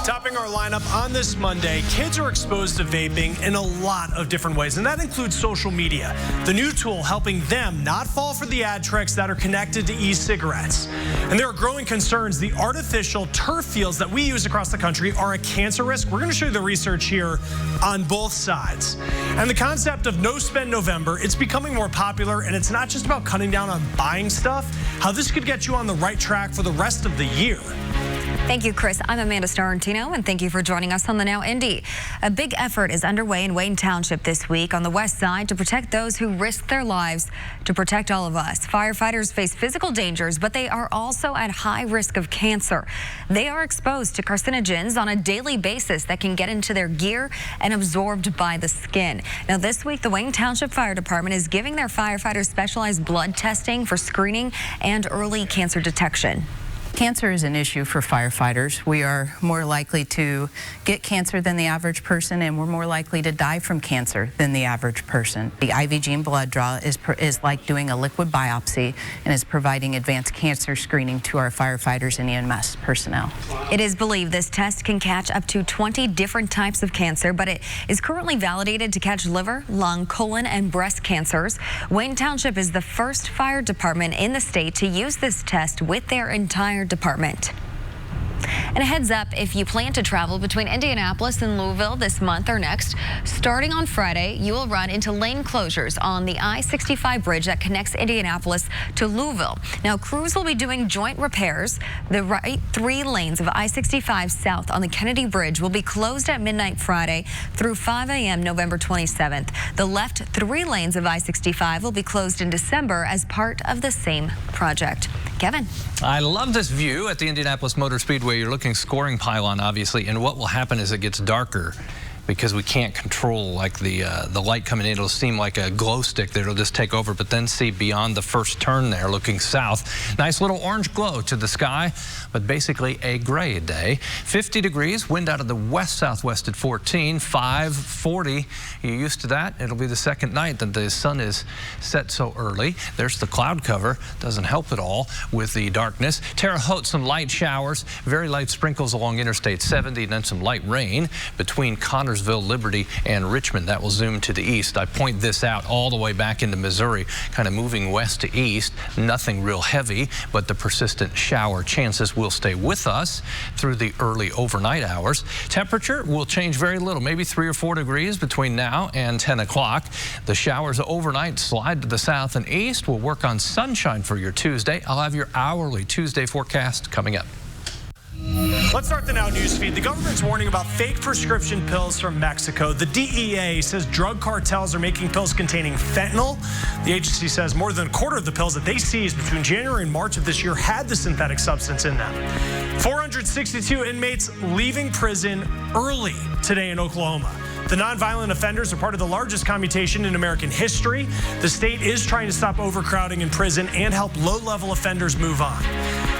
Topping our lineup on this Monday, kids are exposed to vaping in a lot of different ways, and that includes social media, the new tool helping them not fall for the ad tricks that are connected to e-cigarettes. And there are growing concerns the artificial turf fields that we use across the country are a cancer risk. We're going to show you the research here on both sides. And the concept of No Spend November, it's becoming more popular, and it's not just about cutting down on buying stuff, how this could get you on the right track for the rest of the year. Thank you, Chris. I'm Amanda Starantino, and thank you for joining us on the Now Indy. A big effort is underway in Wayne Township this week on the west side to protect those who risk their lives to protect all of us. Firefighters face physical dangers, but they are also at high risk of cancer. They are exposed to carcinogens on a daily basis that can get into their gear and absorbed by the skin. Now, this week, the Wayne Township Fire Department is giving their firefighters specialized blood testing for screening and early cancer detection. Cancer is an issue for firefighters. We are more likely to get cancer than the average person, and we're more likely to die from cancer than the average person. The IV gene blood draw is like doing a liquid biopsy and is providing advanced cancer screening to our firefighters and EMS personnel. It is believed this test can catch up to 20 different types of cancer, but it is currently validated to catch liver, lung, colon, and breast cancers. Wayne Township is the first fire department in the state to use this test with their entire department. And a heads up, if you plan to travel between Indianapolis and Louisville this month or next, starting on Friday, you will run into lane closures on the I-65 bridge that connects Indianapolis to Louisville. Now, crews will be doing joint repairs. The right 3 lanes of I-65 south on the Kennedy Bridge will be closed at midnight Friday through 5 a.m. November 27th. The left 3 lanes of I-65 will be closed in December as part of the same project. Kevin. I love this view at the Indianapolis Motor Speedway. You're looking scoring pylon, obviously, and what will happen is it gets darker because we can't control like the light coming in. It'll seem like a glow stick that it'll just take over, but then see beyond the first turn there looking south. Nice little orange glow to the sky, but basically a gray day. 50 degrees, wind out of the west-southwest at 14, 540. You're used to that. It'll be the second night that the sun is set so early. There's the cloud cover. Doesn't help at all with the darkness. Terre Haute, some light showers, very light sprinkles along Interstate 70, and then some light rain between Connorsville, Liberty, and Richmond. That will zoom to the east. I point this out all the way back into Missouri, kind of moving west to east. Nothing real heavy, but the persistent shower chances will stay with us through the early overnight hours. Temperature will change very little, maybe 3 or 4 degrees between now and 10 o'clock. The showers overnight slide to the south and east. We'll work on sunshine for your Tuesday. I'll have your hourly Tuesday forecast coming up. Let's start the Now News feed. The government's warning about fake prescription pills from Mexico. The DEA says drug cartels are making pills containing fentanyl. The agency says more than a quarter of the pills that they seized between January and March of this year had the synthetic substance in them. 462 inmates leaving prison early today in Oklahoma. The nonviolent offenders are part of the largest commutation in American history. The state is trying to stop overcrowding in prison and help low-level offenders move on.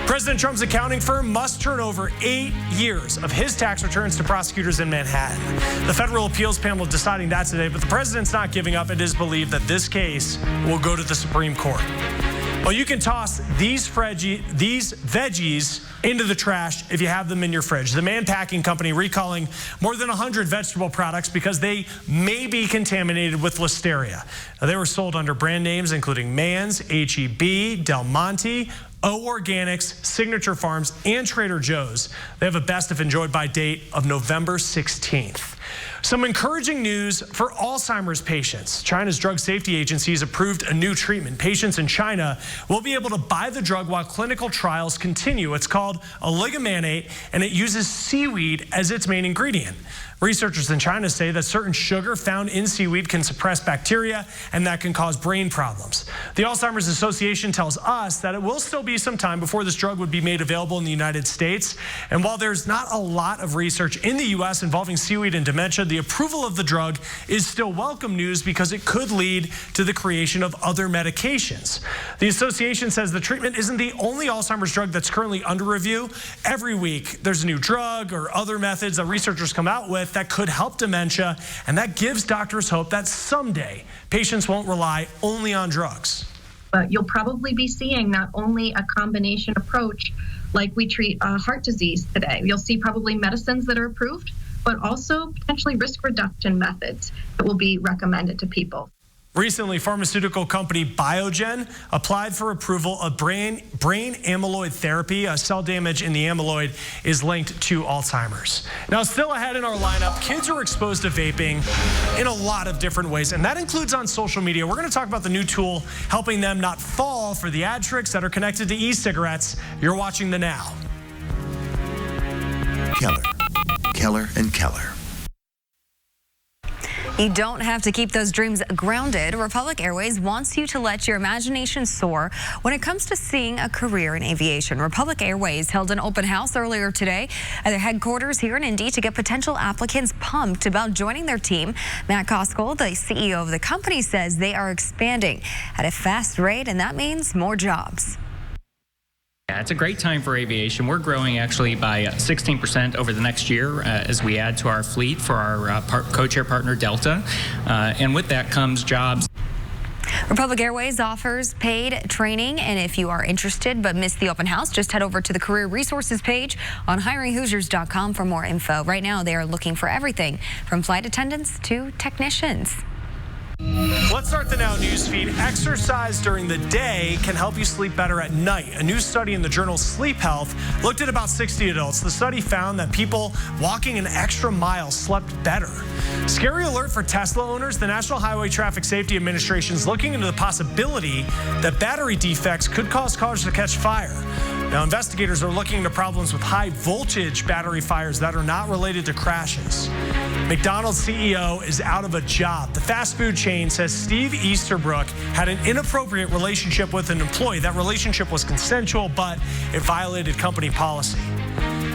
President Trump's accounting firm must turn over 8 years of his tax returns to prosecutors in Manhattan. The federal appeals panel deciding that today, but the president's not giving up. It is believed that this case will go to the Supreme Court. Well, you can toss these veggies into the trash if you have them in your fridge. The Mann Packing Company recalling more than 100 vegetable products because they may be contaminated with listeria. Now, they were sold under brand names including Mann's, H-E-B, Del Monte, O Organics, Signature Farms, and Trader Joe's. They have a best if enjoyed by date of November 16th. Some encouraging news for Alzheimer's patients. China's drug safety agencies approved a new treatment. Patients in China will be able to buy the drug while clinical trials continue. It's called oligomanate, and it uses seaweed as its main ingredient. Researchers in China say that certain sugar found in seaweed can suppress bacteria, and that can cause brain problems. The Alzheimer's Association tells us that it will still be some time before this drug would be made available in the United States. And while there's not a lot of research in the U.S. involving seaweed and dementia, the approval of the drug is still welcome news because it could lead to the creation of other medications. The association says the treatment isn't the only Alzheimer's drug that's currently under review. Every week, there's a new drug or other methods that researchers come out with that could help dementia, and that gives doctors hope that someday patients won't rely only on drugs. But you'll probably be seeing not only a combination approach like we treat heart disease today. You'll see probably medicines that are approved, but also potentially risk reduction methods that will be recommended to people. Recently, pharmaceutical company Biogen applied for approval of brain amyloid therapy. Cell damage in the amyloid is linked to Alzheimer's. Now, still ahead in our lineup, kids are exposed to vaping in a lot of different ways, and that includes on social media. We're going to talk about the new tool helping them not fall for the ad tricks that are connected to e-cigarettes. You're watching the Now. Keller and Keller. You don't have to keep those dreams grounded. Republic Airways wants you to let your imagination soar when it comes to seeing a career in aviation. Republic Airways held an open house earlier today at their headquarters here in Indy to get potential applicants pumped about joining their team. Matt Koskell, the CEO of the company, says they are expanding at a fast rate, and that means more jobs. Yeah, it's a great time for aviation. We're growing actually by 16% over the next year as we add to our fleet for our codeshare partner Delta. And with that comes jobs. Republic Airways offers paid training, and if you are interested but missed the open house, just head over to the career resources page on hiringhoosiers.com for more info. Right now, they are looking for everything from flight attendants to technicians. Let's start the Now newsfeed. Exercise during the day can help you sleep better at night. A new study in the journal Sleep Health looked at about 60 adults. The study found that people walking an extra mile slept better. Scary alert for Tesla owners. The National Highway Traffic Safety Administration is looking into the possibility that battery defects could cause cars to catch fire. Now, investigators are looking into problems with high voltage battery fires that are not related to crashes. McDonald's CEO is out of a job. The fast food chain says Steve Easterbrook had an inappropriate relationship with an employee. That relationship was consensual, but it violated company policy.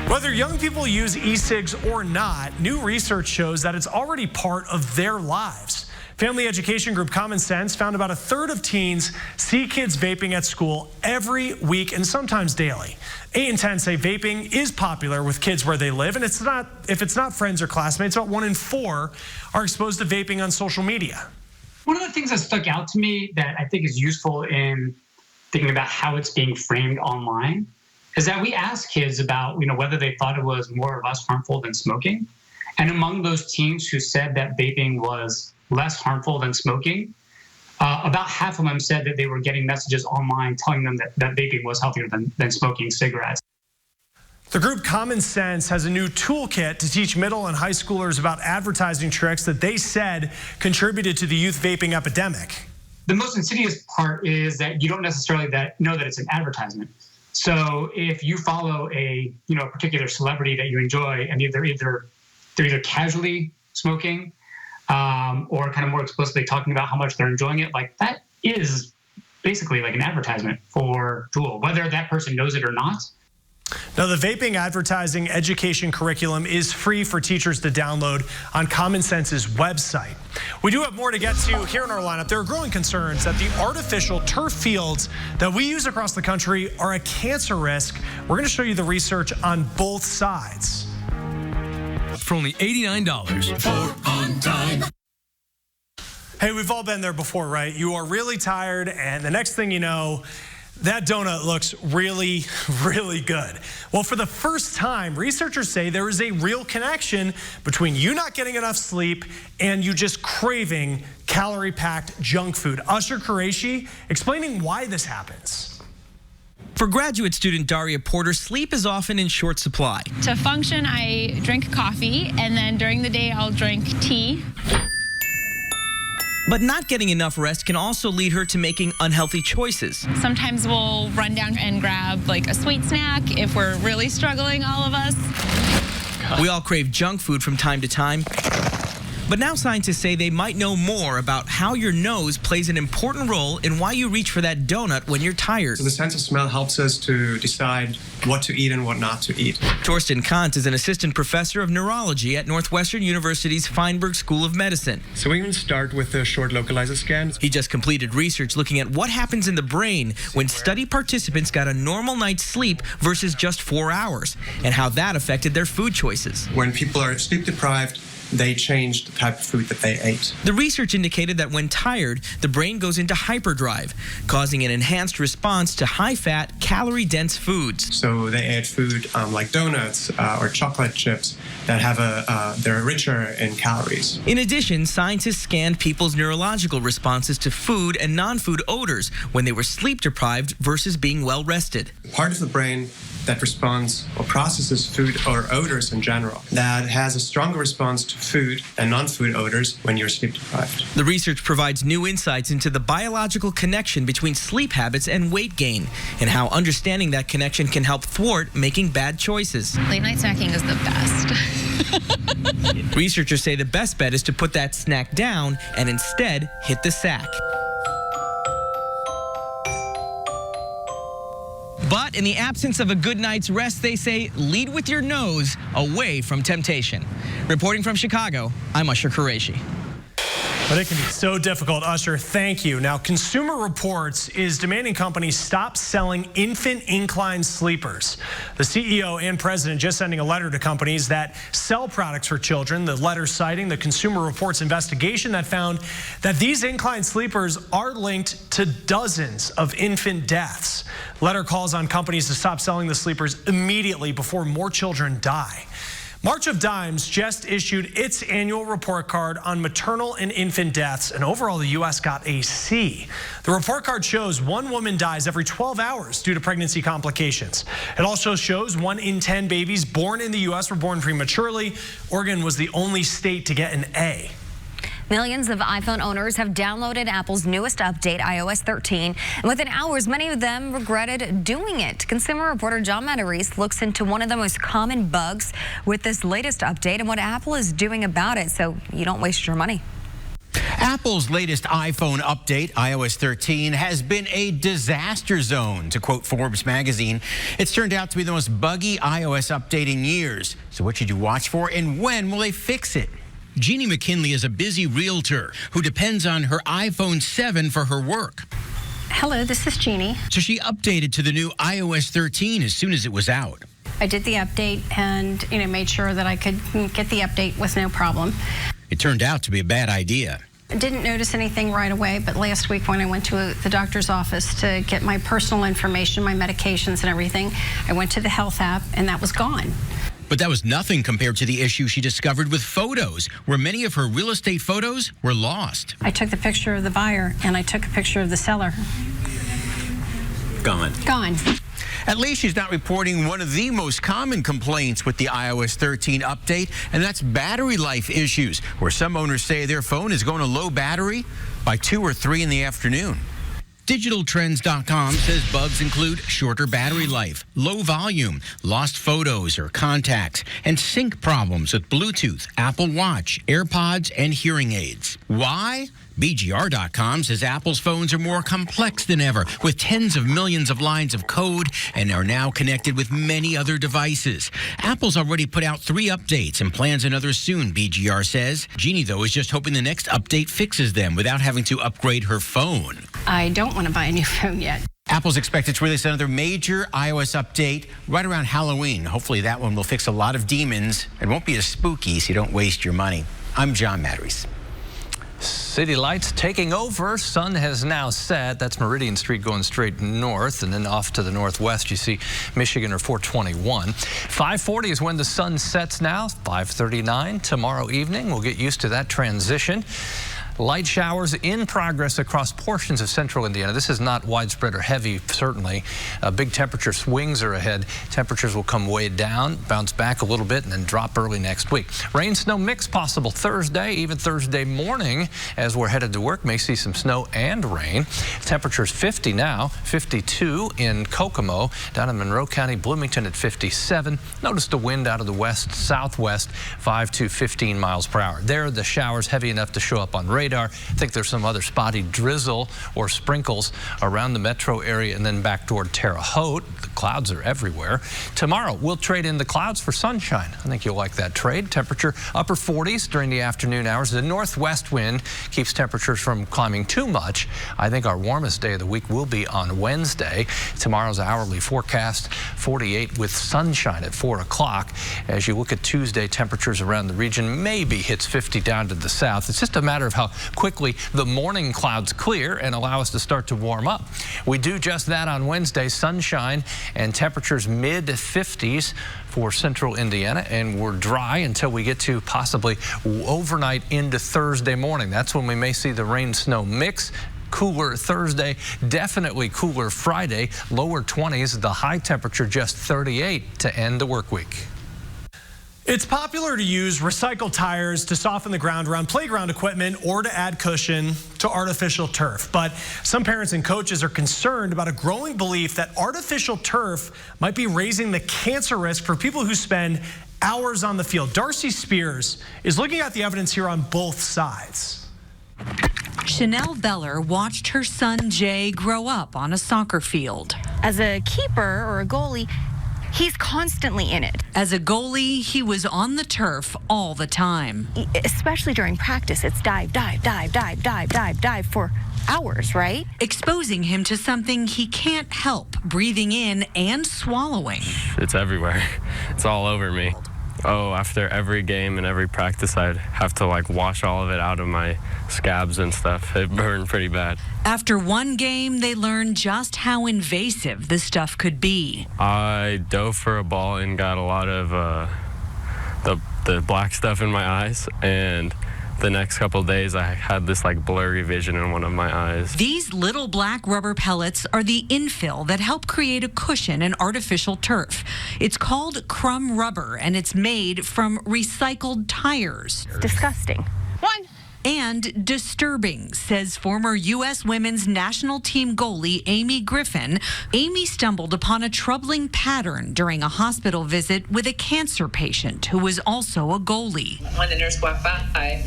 Whether young people use e-cigs or not, new research shows that it's already part of their lives. Family education group Common Sense found about a third of teens see kids vaping at school every week and sometimes daily. 8 in 10 say vaping is popular with kids where they live, and if it's not friends or classmates, about 1 in 4 are exposed to vaping on social media. One of the things that stuck out to me that I think is useful in thinking about how it's being framed online is that we asked kids about, whether they thought it was more or less harmful than smoking. And among those teens who said that vaping was less harmful than smoking, about half of them said that they were getting messages online telling them that vaping was healthier than smoking cigarettes. The group Common Sense has a new toolkit to teach middle and high schoolers about advertising tricks that they said contributed to the youth vaping epidemic. The most insidious part is that you don't necessarily know that it's an advertisement. So if you follow a particular celebrity that you enjoy, and they're either casually smoking or kind of more explicitly talking about how much they're enjoying it, like that is basically like an advertisement for Juul, whether that person knows it or not. Now, the vaping advertising education curriculum is free for teachers to download on Common Sense's website. We do have more to get to here in our lineup. There are growing concerns that the artificial turf fields that we use across the country are a cancer risk. We're going to show you the research on both sides. For only $89. For on time. Hey, we've all been there before, right? You are really tired, and the next thing you know, that donut looks really, really good. Well, for the first time, researchers say there is a real connection between you not getting enough sleep and you just craving calorie-packed junk food. Usher Qureshi explaining why this happens. For graduate student Daria Porter, sleep is often in short supply. To function, I drink coffee, and then during the day, I'll drink tea. But not getting enough rest can also lead her to making unhealthy choices. Sometimes we'll run down and grab like a sweet snack if we're really struggling, all of us. We all crave junk food from time to time. But now scientists say they might know more about how your nose plays an important role in why you reach for that donut when you're tired. So the sense of smell helps us to decide what to eat and what not to eat. Torsten Kant is an assistant professor of neurology at Northwestern University's Feinberg School of Medicine. So we can start with the short localizer scan. He just completed research looking at what happens in the brain when study participants got a normal night's sleep versus just 4 hours, and how that affected their food choices. When people are sleep deprived, they changed the type of food that they ate. The research indicated that when tired, the brain goes into hyperdrive, causing an enhanced response to high-fat, calorie-dense foods. So they ate food like donuts or chocolate chips that have they're richer in calories. In addition, scientists scanned people's neurological responses to food and non-food odors when they were sleep-deprived versus being well-rested. Part of the brain that responds or processes food or odors in general, that has a stronger response to food and non-food odors when you're sleep deprived. The research provides new insights into the biological connection between sleep habits and weight gain, and how understanding that connection can help thwart making bad choices. Late night snacking is the best. Researchers say the best bet is to put that snack down and instead hit the sack. But in the absence of a good night's rest, they say, lead with your nose away from temptation. Reporting from Chicago, I'm Usher Qureshi. But it can be so difficult. Usher, thank you. Now, Consumer Reports is demanding companies stop selling infant incline sleepers. The CEO and president just sending a letter to companies that sell products for children. The letter citing the Consumer Reports investigation that found that these incline sleepers are linked to dozens of infant deaths. Letter calls on companies to stop selling the sleepers immediately before more children die. March of Dimes just issued its annual report card on maternal and infant deaths, and overall the U.S. got a C. The report card shows 1 woman dies every 12 hours due to pregnancy complications. It also shows 1 in 10 babies born in the U.S. were born prematurely. Oregon was the only state to get an A. Millions of iPhone owners have downloaded Apple's newest update, iOS 13, and within hours, many of them regretted doing it. Consumer reporter John Matarese looks into one of the most common bugs with this latest update and what Apple is doing about it so you don't waste your money. Apple's latest iPhone update, iOS 13, has been a disaster zone, to quote Forbes magazine. It's turned out to be the most buggy iOS update in years. So what should you watch for, and when will they fix it? Jeannie McKinley is a busy realtor who depends on her iPhone 7 for her work. Hello, this is Jeannie. So she updated to the new iOS 13 as soon as it was out. I did the update and made sure that I could get the update with no problem. It turned out to be a bad idea. I didn't notice anything right away, but last week when I went to the doctor's office to get my personal information, my medications and everything, I went to the health app and that was gone. But that was nothing compared to the issue she discovered with photos, where many of her real estate photos were lost. I took the picture of the buyer and I took a picture of the seller. Gone. Gone. At least she's not reporting one of the most common complaints with the iOS 13 update, and that's battery life issues, where some owners say their phone is going to low battery by 2 or 3 in the afternoon. DigitalTrends.com says bugs include shorter battery life, low volume, lost photos or contacts, and sync problems with Bluetooth, Apple Watch, AirPods, and hearing aids. Why? BGR.com says Apple's phones are more complex than ever, with tens of millions of lines of code, and are now connected with many other devices. Apple's already put out 3 updates and plans another soon, BGR says. Jeannie, though, is just hoping the next update fixes them without having to upgrade her phone. I don't want to buy a new phone yet. Apple's expected to release another major iOS update right around Halloween. Hopefully that one will fix a lot of demons and won't be as spooky so you don't waste your money. I'm John Matarese. City lights taking over. Sun has now set. That's Meridian Street going straight north, and then off to the northwest you see Michigan or 421. 5:40 is when the sun sets now. 5:39 tomorrow evening. We'll get used to that transition. Light showers in progress across portions of central Indiana. This is not widespread or heavy, certainly. Big temperature swings are ahead. Temperatures will come way down, bounce back a little bit, and then drop early next week. Rain, snow mix possible Thursday, even Thursday morning as we're headed to work. May see some snow and rain. Temperatures 50 now, 52 in Kokomo, down in Monroe County, Bloomington at 57. Notice the wind out of the west, southwest, 5 to 15 miles per hour. There, the showers heavy enough to show up on radar. radar. I think there's some other spotty drizzle or sprinkles around the metro area and then back toward Terre Haute. The clouds are everywhere. Tomorrow, we'll trade in the clouds for sunshine. I think you'll like that trade. Temperature upper 40s during the afternoon hours. The northwest wind keeps temperatures from climbing too much. I think our warmest day of the week will be on Wednesday. Tomorrow's hourly forecast, 48 with sunshine at 4 o'clock. As you look at Tuesday, temperatures around the region maybe hits 50 down to the south. It's just a matter of how quickly the morning clouds clear and allow us to start to warm up. We do just that on Wednesday, sunshine and temperatures mid-50s for central Indiana, and we're dry until we get to possibly overnight into Thursday morning. That's when we may see the rain-snow mix. Cooler Thursday, definitely cooler Friday, lower 20s, the high temperature just 38 to end the work week. It's popular to use recycled tires to soften the ground around playground equipment or to add cushion to artificial turf. But some parents and coaches are concerned about a growing belief that artificial turf might be raising the cancer risk for people who spend hours on the field. Darcy Spears is looking at the evidence here on both sides. Chanel Beller watched her son Jay grow up on a soccer field. As a keeper or a goalie, he's constantly in it. As a goalie, he was on the turf all the time. Especially during practice, it's dive, dive, dive, dive, dive, dive, dive for hours, right? Exposing him to something he can't help breathing in and swallowing. It's everywhere. It's all over me. Oh, after every game and every practice, I'd have to wash all of it out of my scabs and stuff. It burned pretty bad. After one game, they learned just how invasive the stuff could be. I dove for a ball and got a lot of the black stuff in my eyes, and the next couple of days I had this blurry vision in one of my eyes. These little black rubber pellets are the infill that help create a cushion in artificial turf. It's called crumb rubber, and it's made from recycled tires. Disgusting. And disturbing, says former U.S. women's national team goalie Amy Griffin. Amy stumbled upon a troubling pattern during a hospital visit with a cancer patient who was also a goalie. When the nurse walked by,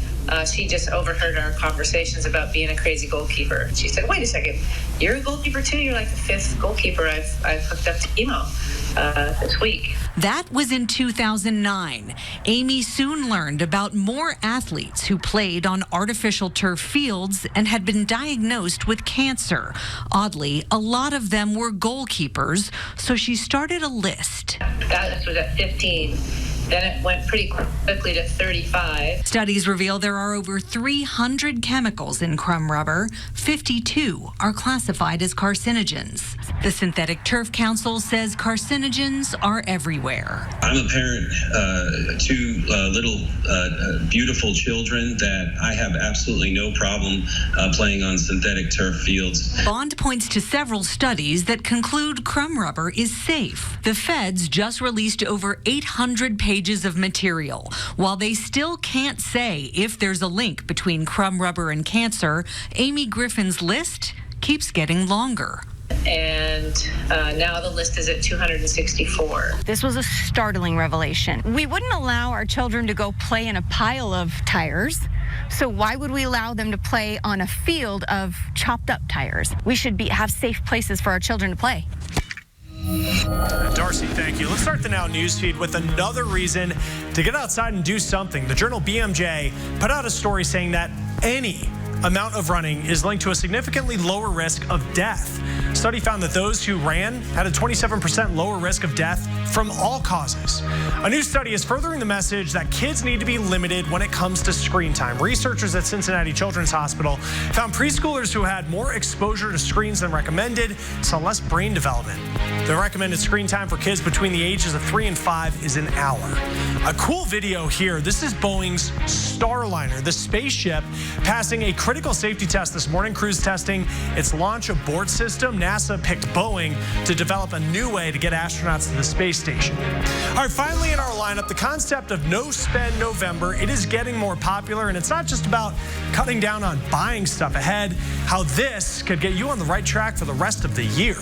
she just overheard our conversations about being a crazy goalkeeper. She said, "Wait a second, you're a goalkeeper too? You're like the fifth goalkeeper I've hooked up to chemo this week." That was in 2009. Amy soon learned about more athletes who played on artificial turf fields and had been diagnosed with cancer. Oddly, a lot of them were goalkeepers, so she started a list. That was at 15. Then it went pretty quickly to 35. Studies reveal there are over 300 chemicals in crumb rubber. 52 are classified as carcinogens. The Synthetic Turf Council says carcinogens are everywhere. I'm a parent to little beautiful children that I have absolutely no problem playing on synthetic turf fields. Bond points to several studies that conclude crumb rubber is safe. The feds just released over 800 pages of material. While they still can't say if there's a link between crumb rubber and cancer, Amy Griffin's list keeps getting longer. And now the list is at 264. This was a startling revelation. We wouldn't allow our children to go play in a pile of tires, so why would we allow them to play on a field of chopped up tires? We should have safe places for our children to play. Darcy, thank you. Let's start the Now newsfeed with another reason to get outside and do something. The journal BMJ put out a story saying that any amount of running is linked to a significantly lower risk of death. Study found that those who ran had a 27% lower risk of death from all causes. A new study is furthering the message that kids need to be limited when it comes to screen time. Researchers at Cincinnati Children's Hospital found preschoolers who had more exposure to screens than recommended saw less brain development. The recommended screen time for kids between the ages of 3 and 5 is an hour. A cool video here. This is Boeing's Starliner, the spaceship passing a critical safety test this morning, cruise testing its launch abort system. NASA picked Boeing to develop a new way to get astronauts to the space station. All right, finally in our lineup, the concept of No Spend November. It is getting more popular, and it's not just about cutting down on buying stuff ahead, how this could get you on the right track for the rest of the year.